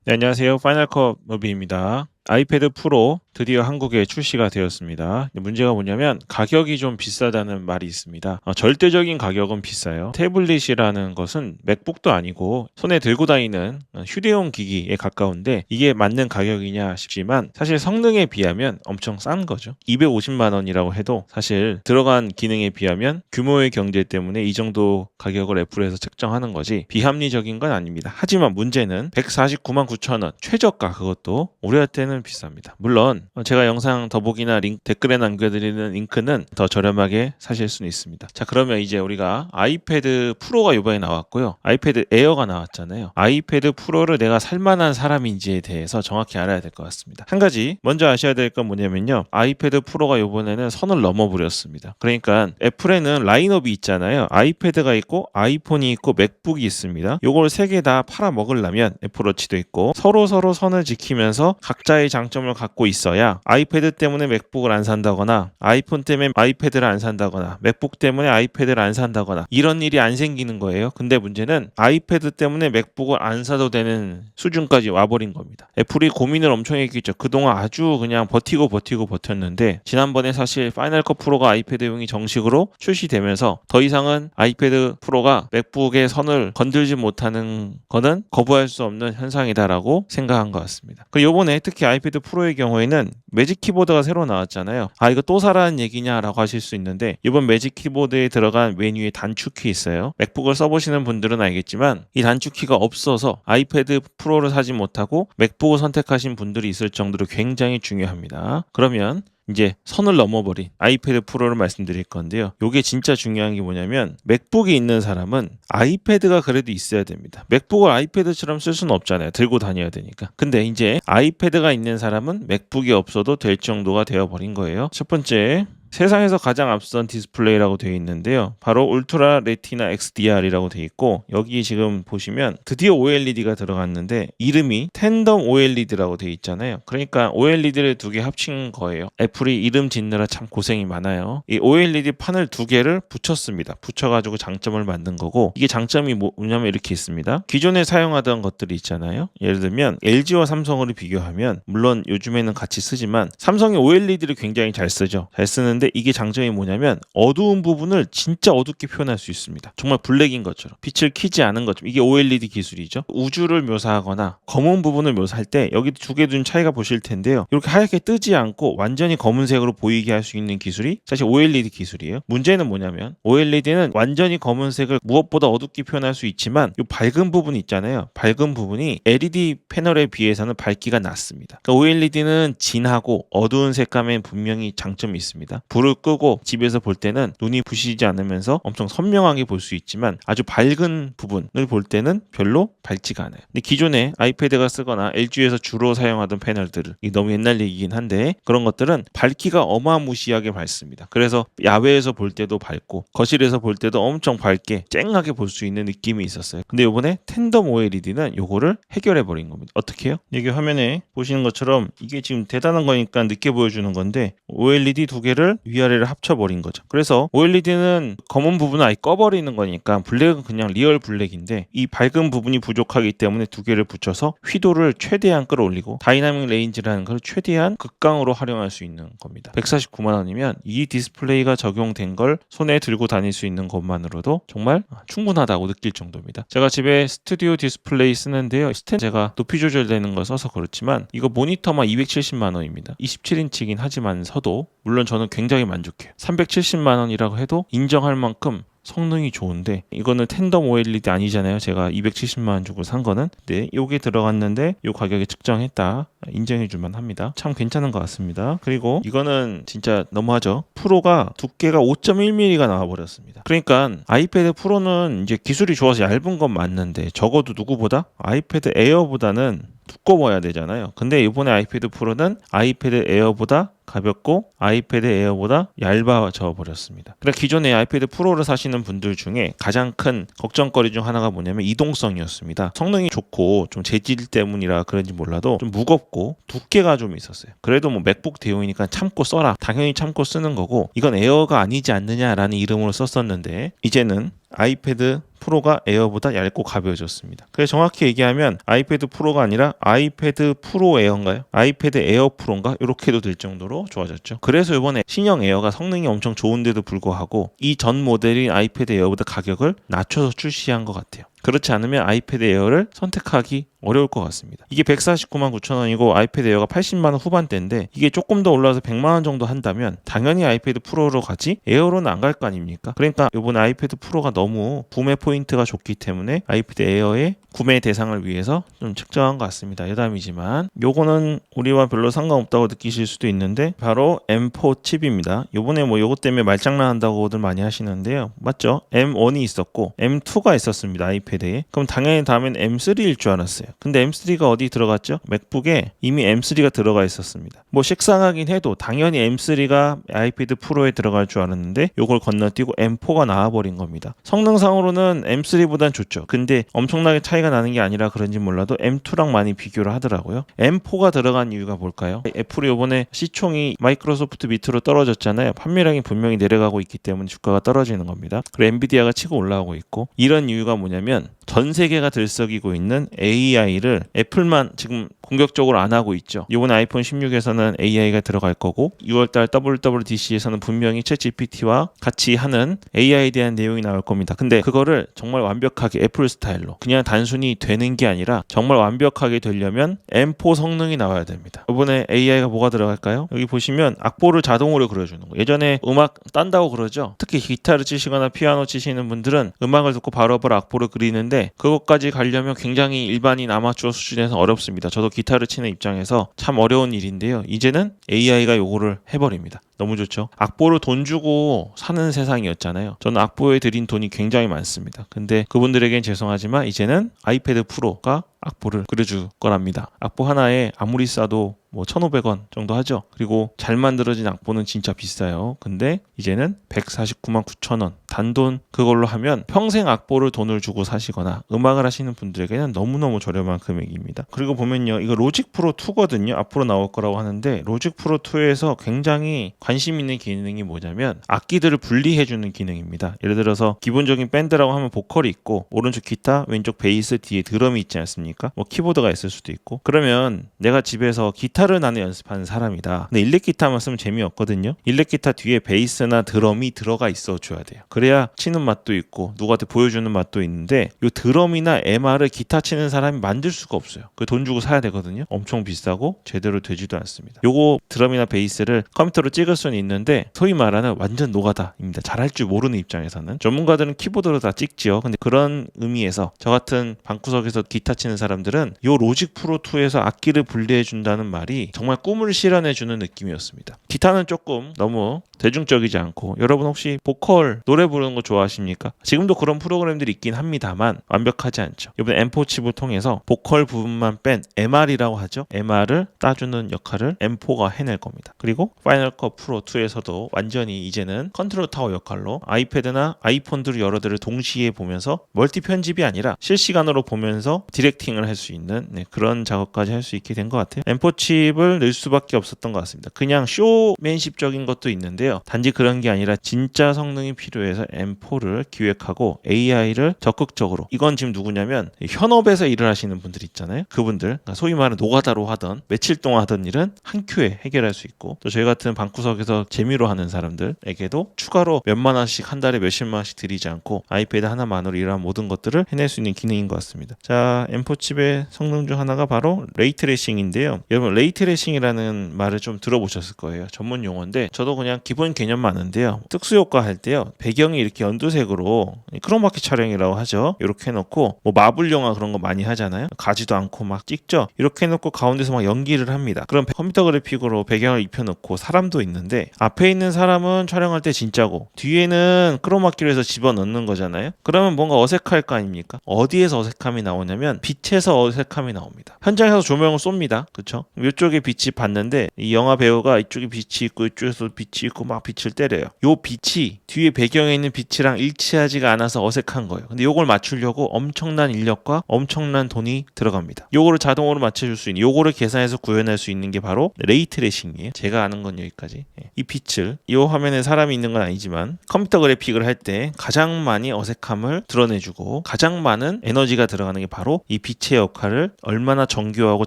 네, 안녕하세요. 파이널컷 무비입니다. 아이패드 프로 드디어 한국에 출시가 되었습니다. 문제가 뭐냐면 가격이 좀 비싸다는 말이 있습니다. 절대적인 가격은 비싸요. 태블릿이라는 것은 맥북도 아니고 손에 들고 다니는 휴대용 기기에 가까운데 이게 맞는 가격이냐 싶지만 사실 성능에 비하면 엄청 싼 거죠. 250만 원이라고 해도 사실 들어간 기능에 비하면 규모의 경제 때문에 이 정도 가격을 애플에서 책정하는 거지 비합리적인 건 아닙니다. 하지만 문제는 149만 9천 원 최저가, 그것도 우리한테는 비쌉니다. 물론 제가 영상 더보기나 댓글에 남겨드리는 링크는 더 저렴하게 사실 수는 있습니다. 자, 그러면 이제 우리가 아이패드 프로가 이번에 나왔고요. 아이패드 에어가 나왔잖아요. 아이패드 프로를 내가 살만한 사람인지에 대해서 정확히 알아야 될 것 같습니다. 한 가지 먼저 아셔야 될 건 뭐냐면요. 아이패드 프로가 이번에는 선을 넘어버렸습니다. 그러니까 애플에는 라인업이 있잖아요. 아이패드가 있고 아이폰이 있고 맥북이 있습니다. 요걸 세 개 다 팔아먹으려면 애플워치도 있고 서로 선을 지키면서 각자의 장점을 갖고 있어야 아이패드 때문에 맥북을 안 산다거나 아이폰 때문에 아이패드를 안 산다거나 맥북 때문에 아이패드를 안 산다거나 이런 일이 안 생기는 거예요. 근데 문제는 아이패드 때문에 맥북을 안 사도 되는 수준까지 와버린 겁니다. 애플이 고민을 엄청 했겠죠. 그동안 아주 그냥 버티고 버텼는데 지난번에 사실 파이널컷 프로가 아이패드용이 정식으로 출시되면서 더 이상은 아이패드 프로가 맥북의 선을 건들지 못하는 거는 거부할 수 없는 현상이다라고 생각한 것 같습니다. 그리고 이번에 특히 아이패드 프로의 경우에는 매직 키보드가 새로 나왔잖아요. 이거 또 사라는 얘기냐라고 하실 수 있는데 이번 매직 키보드에 들어간 메뉴에 단축키 있어요. 맥북을 써보시는 분들은 알겠지만 이 단축키가 없어서 아이패드 프로를 사지 못하고 맥북을 선택하신 분들이 있을 정도로 굉장히 중요합니다. 그러면 이제 선을 넘어버린 아이패드 프로를 말씀드릴 건데요. 이게 진짜 중요한 게 뭐냐면 맥북이 있는 사람은 아이패드가 그래도 있어야 됩니다. 맥북을 아이패드처럼 쓸 수는 없잖아요. 들고 다녀야 되니까. 근데 이제 아이패드가 있는 사람은 맥북이 없어도 될 정도가 되어버린 거예요. 첫 번째, 세상에서 가장 앞선 디스플레이라고 되어 있는데요. 바로 울트라 레티나 XDR이라고 되어 있고 여기 지금 보시면 드디어 OLED가 들어갔는데 이름이 텐덤 OLED라고 되어 있잖아요. 그러니까 OLED를 두 개 합친 거예요. 애플이 이름 짓느라 참 고생이 많아요. 이 OLED 판을 두 개를 붙였습니다. 붙여가지고 장점을 만든 거고 이게 장점이 뭐냐면 이렇게 있습니다. 기존에 사용하던 것들이 있잖아요. 예를 들면 LG와 삼성을 비교하면 물론 요즘에는 같이 쓰지만 삼성이 OLED를 굉장히 잘 쓰죠. 잘 쓰는 근데 이게 장점이 뭐냐면 어두운 부분을 진짜 어둡게 표현할 수 있습니다. 정말 블랙인 것처럼 빛을 켜지 않은 것처럼. 이게 OLED 기술이죠. 우주를 묘사하거나 검은 부분을 묘사할 때 여기 두 개 둔 차이가 보실 텐데요. 이렇게 하얗게 뜨지 않고 완전히 검은색으로 보이게 할 수 있는 기술이 사실 OLED 기술이에요. 문제는 뭐냐면 OLED는 완전히 검은색을 무엇보다 어둡게 표현할 수 있지만 이 밝은 부분 있잖아요. 밝은 부분이 LED 패널에 비해서는 밝기가 낮습니다. 그러니까 OLED는 진하고 어두운 색감에 분명히 장점이 있습니다. 불을 끄고 집에서 볼 때는 눈이 부시지 않으면서 엄청 선명하게 볼 수 있지만 아주 밝은 부분을 볼 때는 별로 밝지가 않아요. 근데 기존에 아이패드가 쓰거나 LG에서 주로 사용하던 패널들을 너무 옛날 얘기긴 한데 그런 것들은 밝기가 어마무시하게 밝습니다. 그래서 야외에서 볼 때도 밝고 거실에서 볼 때도 엄청 밝게 쨍하게 볼 수 있는 느낌이 있었어요. 근데 이번에 텐덤 OLED는 요거를 해결해 버린 겁니다. 어떻게 해요? 여기 화면에 보시는 것처럼 이게 지금 대단한 거니까 늦게 보여주는 건데 OLED 두 개를 위아래를 합쳐버린 거죠. 그래서 OLED는 검은 부분을 아예 꺼버리는 거니까 블랙은 그냥 리얼 블랙인데 이 밝은 부분이 부족하기 때문에 두 개를 붙여서 휘도를 최대한 끌어올리고 다이나믹 레인지라는 걸 최대한 극강으로 활용할 수 있는 겁니다. 149만 원이면 이 디스플레이가 적용된 걸 손에 들고 다닐 수 있는 것만으로도 정말 충분하다고 느낄 정도입니다. 제가 집에 스튜디오 디스플레이 쓰는데요. 스탠드 제가 높이 조절되는 걸 써서 그렇지만 이거 모니터만 270만 원입니다. 27인치긴 하지만서도 물론 저는 굉장히 만족해요. 370만 원이라고 해도 인정할 만큼 성능이 좋은데 이거는 텐덤 OLED 아니잖아요. 제가 270만 원 주고 산 거는. 네, 요게 들어갔는데 요 가격에 측정했다. 인정해 줄만 합니다. 참 괜찮은 것 같습니다. 그리고 이거는 진짜 너무하죠. 프로가 두께가 5.1mm가 나와버렸습니다. 그러니까 아이패드 프로는 이제 기술이 좋아서 얇은 건 맞는데 적어도 누구보다 아이패드 에어보다는 두꺼워야 되잖아요. 근데 이번에 아이패드 프로는 아이패드 에어보다 가볍고 아이패드 에어보다 얇아져 버렸습니다. 그러니까 기존에 아이패드 프로를 사시는 분들 중에 가장 큰 걱정거리 중 하나가 뭐냐면 이동성이었습니다. 성능이 좋고 좀 재질 때문이라 그런지 몰라도 좀 무겁고 무겁고 두께가 좀 있었어요. 그래도 뭐 맥북 대용이니까 참고 써라. 당연히 참고 쓰는 거고 이건 에어가 아니지 않느냐라는 이름으로 썼었는데 이제는 아이패드 프로가 에어보다 얇고 가벼워졌습니다. 그래서 정확히 얘기하면 아이패드 프로가 아니라 아이패드 프로 에어인가요? 아이패드 에어 프로인가? 이렇게도 될 정도로 좋아졌죠. 그래서 이번에 신형 에어가 성능이 엄청 좋은데도 불구하고 이 전 모델인 아이패드 에어보다 가격을 낮춰서 출시한 것 같아요. 그렇지 않으면 아이패드 에어를 선택하기 어려울 것 같습니다. 이게 149만 9천 원이고 아이패드 에어가 80만 원 후반대인데 이게 조금 더 올라서 100만 원 정도 한다면 당연히 아이패드 프로로 가지 에어로는 안 갈 거 아닙니까? 그러니까 이번에 아이패드 프로가 너무 구매 포인트가 좋기 때문에 아이패드 에어의 구매 대상을 위해서 좀 측정한 것 같습니다. 여담이지만 요거는 우리와 별로 상관없다고 느끼실 수도 있는데 바로 M4 칩입니다. 요번에 뭐 요것 때문에 말장난한다고들 많이 하시는데요. 맞죠? M1이 있었고 M2가 있었습니다. 아이패드에. 그럼 당연히 다음엔 M3일 줄 알았어요. 근데 M3가 어디 들어갔죠? 맥북에 이미 M3가 들어가 있었습니다. 뭐 식상하긴 해도 당연히 M3가 아이패드 프로에 들어갈 줄 알았는데 요걸 건너뛰고 M4가 나와버린 겁니다. 성능상으로는 M3보단 좋죠. 근데 엄청나게 차이가 나는 게 아니라 그런지 몰라도 M2랑 많이 비교를 하더라고요. M4가 들어간 이유가 뭘까요? 애플이 이번에 시총이 마이크로소프트 밑으로 떨어졌잖아요. 판매량이 분명히 내려가고 있기 때문에 주가가 떨어지는 겁니다. 그리고 엔비디아가 치고 올라오고 있고 이런 이유가 뭐냐면 전 세계가 들썩이고 있는 AI를 애플만 지금 공격적으로 안 하고 있죠. 이번 아이폰 16에서는 AI가 들어갈 거고 6월달 WWDC에서는 분명히 챗GPT와 같이 하는 AI에 대한 내용이 나올 겁니다. 근데 그거를 정말 완벽하게 애플 스타일로 그냥 단순히 되는 게 아니라 정말 완벽하게 되려면 M4 성능이 나와야 됩니다. 이번에 AI가 뭐가 들어갈까요? 여기 보시면 악보를 자동으로 그려주는 거. 예전에 음악 딴다고 그러죠. 특히 기타를 치시거나 피아노 치시는 분들은 음악을 듣고 바로바로 악보를 그리는데 그것까지 가려면 굉장히 일반인 아마추어 수준에서 어렵습니다. 저도 기타를 치는 입장에서 참 어려운 일인데요. 이제는 AI가 요거를 해버립니다. 너무 좋죠. 악보를 돈 주고 사는 세상이었잖아요. 저는 악보에 들인 돈이 굉장히 많습니다. 근데 그분들에겐 죄송하지만 이제는 아이패드 프로가 악보를 그려줄 거랍니다. 악보 하나에 아무리 싸도 뭐 1,500원 정도 하죠. 그리고 잘 만들어진 악보는 진짜 비싸요. 근데 이제는 149만 9천 원 단돈 그걸로 하면 평생 악보를 돈을 주고 사시거나 음악을 하시는 분들에게는 너무너무 저렴한 금액입니다. 그리고 보면요. 이거 로직 프로 2거든요. 앞으로 나올 거라고 하는데 로직 프로 2에서 굉장히 관심 있는 기능이 뭐냐면 악기들을 분리해주는 기능입니다. 예를 들어서 기본적인 밴드라고 하면 보컬이 있고 오른쪽 기타, 왼쪽 베이스, 뒤에 드럼이 있지 않습니까? 뭐 키보드가 있을 수도 있고 그러면 내가 집에서 기타를 나는 연습하는 사람이다. 근데 일렉 기타만 쓰면 재미없거든요. 일렉 기타 뒤에 베이스나 드럼이 들어가 있어 줘야 돼요. 그래야 치는 맛도 있고 누구한테 보여주는 맛도 있는데 이 드럼이나 MR을 기타 치는 사람이 만들 수가 없어요. 그 돈 주고 사야 되거든요. 엄청 비싸고 제대로 되지도 않습니다. 요거 드럼이나 베이스를 컴퓨터로 찍을 수는 있는데 소위 말하는 완전 노가다입니다. 잘할 줄 모르는 입장에서는 전문가들은 키보드로 다 찍지요. 근데 그런 의미에서 저 같은 방구석에서 기타 치는 사람들은 요 로직 프로 2에서 악기를 분리해 준다는 말이 정말 꿈을 실현해 주는 느낌이었습니다. 기타는 조금 너무 대중적이지 않고 여러분 혹시 보컬 노래 부르는 거 좋아하십니까? 지금도 그런 프로그램들이 있긴 합니다만 완벽하지 않죠. 이번에 M4 칩을 통해서 보컬 부분만 뺀 MR이라고 하죠. MR을 따주는 역할을 M4가 해낼 겁니다. 그리고 파이널 컷 프로 2에서도 완전히 이제는 컨트롤 타워 역할로 아이패드나 아이폰들 여러 대를 동시에 보면서 멀티 편집이 아니라 실시간으로 보면서 디렉팅을 할 수 있는 그런 작업까지 할 수 있게 된 것 같아요. M4 칩을 넣을 수밖에 없었던 것 같습니다. 그냥 쇼맨십적인 것도 있는데요. 단지 그런 게 아니라 진짜 성능이 필요해서 M4를 기획하고 AI를 적극적으로 이건 지금 누구냐면 현업에서 일을 하시는 분들 있잖아요. 그분들 그러니까 소위 말하는 노가다로 하던 며칠 동안 하던 일은 한 큐에 해결할 수 있고 또 저희 같은 방구석에서 재미로 하는 사람들에게도 추가로 몇만 원씩 한 달에 몇십만 원씩 들이지 않고 아이패드 하나만으로 이러한 모든 것들을 해낼 수 있는 기능인 것 같습니다. 자, M4 칩의 성능 중 하나가 바로 레이트레이싱인데요. 여러분 레이트레이싱이라는 말을 좀 들어보셨을 거예요. 전문 용어인데 저도 그냥 기본 개념 아는데요. 특수효과 할 때요. 배경이 이렇게 연두색으로 크로마키 촬영이라고 하죠. 이렇게 해놓고 뭐 마블 영화 그런 거 많이 하잖아요. 가지도 않고 막 찍죠. 이렇게 해놓고 가운데서 막 연기를 합니다. 그럼 컴퓨터 그래픽으로 배경을 입혀놓고 사람도 있는데 앞에 있는 사람은 촬영할 때 진짜고 뒤에는 크로마키로 해서 집어넣는 거잖아요. 그러면 뭔가 어색할 거 아닙니까? 어디에서 어색함이 나오냐면 빛에서 어색함이 나옵니다. 현장에서 조명을 쏩니다. 그렇죠? 이쪽 저쪽에 빛이 받는데 이 영화 배우가 이쪽에 빛이 있고 이쪽에서 빛이 있고 막 빛을 때려요. 요 빛이 뒤에 배경에 있는 빛이랑 일치하지가 않아서 어색한 거예요. 근데 요걸 맞추려고 엄청난 인력과 엄청난 돈이 들어갑니다. 요거를 자동으로 맞춰줄 수 있는, 요거를 계산해서 구현할 수 있는 게 바로 레이트레이싱이에요. 제가 아는 건 여기까지. 이 빛을 이 화면에 사람이 있는 건 아니지만 컴퓨터 그래픽을 할 때 가장 많이 어색함을 드러내주고 가장 많은 에너지가 들어가는 게 바로 이 빛의 역할을 얼마나 정교하고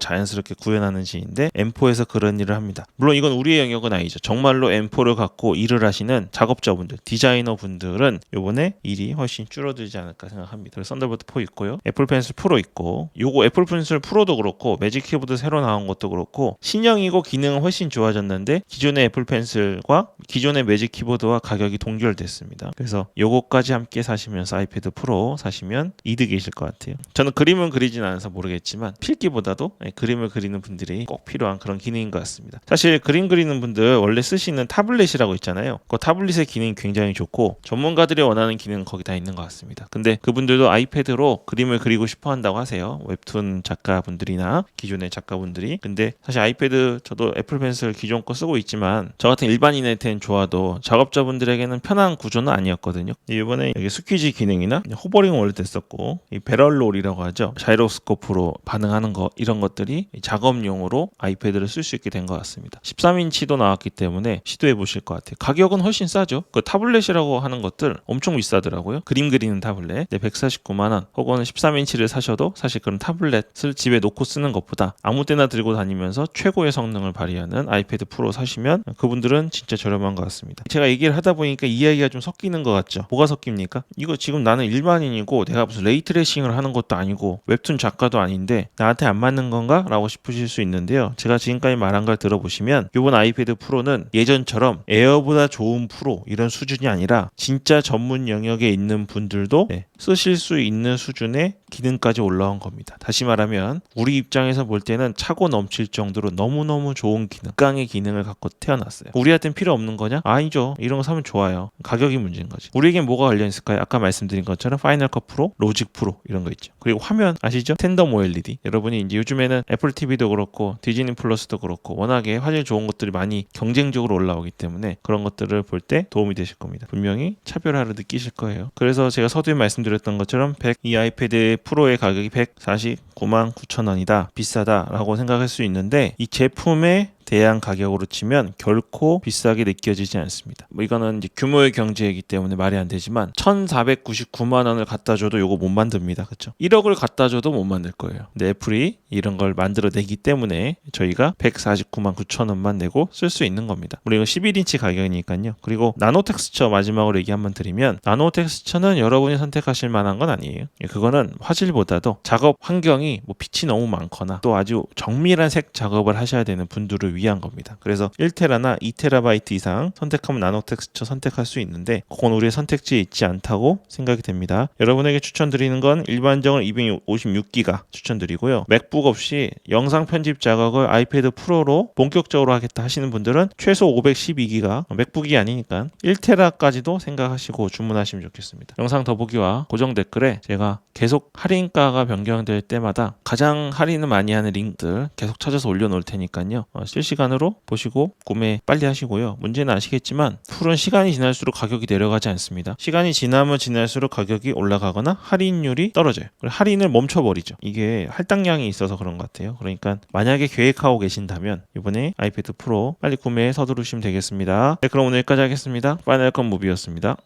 자연스럽게 구현하는지인데 M4에서 그런 일을 합니다. 물론 이건 우리의 영역은 아니죠. 정말로 M4를 갖고 일을 하시는 작업자분들, 디자이너분들은 요번에 일이 훨씬 줄어들지 않을까 생각합니다. 그래서 썬더볼트 4 있고요. 애플 펜슬 프로 있고, 요거 애플 펜슬 프로도 그렇고 매직 키보드 새로 나온 것도 그렇고 신형이고 기능은 훨씬 좋아졌는데 기존의 애플 펜슬과 기존의 매직 키보드와 가격이 동결됐습니다. 그래서 요거까지 함께 사시면서 아이패드 프로 사시면 이득이실 것 같아요. 저는 그림은 그리진 않아서 모르겠지만 필기보다도 그림을 그리는 분들이 꼭 필요한 그런 기능인 것 같습니다. 사실 그림 그리는 분들 원래 쓰시는 타블렛이라고 있잖아요. 그 타블렛의 기능이 굉장히 좋고 전문가들이 원하는 기능은 거기 다 있는 것 같습니다. 근데 그분들도 아이패드로 그림을 그리고 싶어 한다고 하세요. 웹툰 작가분들이나 기존의 작가분들이. 근데 사실 아이패드 저도 애플 펜슬 기존 거 쓰고 있지만 저 같은 일반인한테는 좋아도 작업자분들에게는 편한 구조는 아니었거든요. 이번에 여기 스퀴지 기능이나 호버링은 원래 됐었고 이 배럴롤이라고 하죠. 자이로스코프로 반응하는 거, 이런 것들이 작업용으로 아이패드를 쓸 수 있게 된 것 같습니다. 13인치도 나왔기 때문에 시도해 보실 것 같아요. 가격은 훨씬 싸죠. 그 타블렛이라고 하는 것들 엄청 비싸더라고요. 그림 그리는 타블렛 149만 원, 혹은 13인치를 사셔도 사실 그런 타블렛을 집에 놓고 쓰는 것보다 아무 때나 들고 다니면서 최고의 성능을 발휘하는 아이패드 프로 사시면 그분들은 진짜 저렴한 것 같습니다. 제가 얘기를 하다 보니까 이야기가 좀 섞이는 것 같죠. 뭐가 섞입니까? 이거 지금 나는 일반인이고 내가 무슨 레이트레이싱을 하는 것도 아니고 웹툰 작가도 아닌데 나한테 안 맞는 건가? 라고 싶으실 수 있는데요. 제가 지금까지 말한 걸 들어보시면 이번 아이패드 프로는 예전처럼 에어보다 좋은 프로 이런 수준이 아니라 진짜 전문 영역에 있는 분들도 쓰실 수 있는 수준의 기능까지 올라온 겁니다. 다시 말하면 우리 입장에서 볼 때는 차고 넘칠 정도로 너무너무 좋은 기능, 극강의 기능을 갖고 태어났어요. 우리한테는 필요 없는 거냐? 아니죠. 이런 거 사면 좋아요. 가격이 문제인 거지. 우리에겐 뭐가 관련 있을까요? 아까 말씀드린 것처럼 파이널 컷 프로, 로직 프로 이런 거 있죠. 그리고 화면 아시죠? 텐덤 OLED. 여러분이 이제 요즘에는 애플 TV도 그렇고 디즈니 플러스도 그렇고 워낙에 화질 좋은 것들이 많이 경쟁적으로 올라오기 때문에 그런 것들을 볼 때 도움이 되실 겁니다. 분명히 차별화를 느끼실 거예요. 그래서 제가 서두에 말씀드렸던 것처럼 이 아이패드 프로의 가격이 149만 9천 원이다. 비싸다라고 생각할 수 있는데 이 제품의 대한 가격으로 치면 결코 비싸게 느껴지지 않습니다. 이거는 이제 규모의 경제이기 때문에 말이 안 되지만 1,499만 원을 갖다 줘도 이거 못 만듭니다. 그렇죠? 1억을 갖다 줘도 못 만들 거예요. 근데 애플이 이런 걸 만들어내기 때문에 저희가 149만 9천 원만 내고 쓸 수 있는 겁니다. 우리 이거 11인치 가격이니까요. 그리고 나노 텍스처 마지막으로 얘기 한번 드리면 나노 텍스처는 여러분이 선택하실 만한 건 아니에요. 그거는 화질보다도 작업 환경이 뭐 빛이 너무 많거나 또 아주 정밀한 색 작업을 하셔야 되는 분들을 위한 겁니다. 그래서 1테라나 2테라바이트 이상 선택하면 나노 텍스처 선택할 수 있는데 그건 우리의 선택지에 있지 않다고 생각이 됩니다. 여러분에게 추천드리는 건 일반적으로 256기가 추천드리고요. 맥북 없이 영상 편집 작업을 아이패드 프로로 본격적으로 하겠다 하시는 분들은 최소 512기가, 맥북이 아니니까 1테라까지도 생각하시고 주문하시면 좋겠습니다. 영상 더보기와 고정 댓글에 제가 계속 할인가가 변경될 때마다 가장 할인을 많이 하는 링크들 계속 찾아서 올려놓을 테니까요. 실시간으로 보시고 구매 빨리 하시고요. 문제는 아시겠지만 풀은 시간이 지날수록 가격이 내려가지 않습니다. 시간이 지나면 지날수록 가격이 올라가거나 할인율이 떨어져요. 할인을 멈춰버리죠. 이게 할당량이 있어서 그런 것 같아요. 그러니까 만약에 계획하고 계신다면 이번에 아이패드 프로 빨리 구매해 서두르시면 되겠습니다. 네, 그럼 오늘 여기까지 하겠습니다. 파이널 컷 무비였습니다.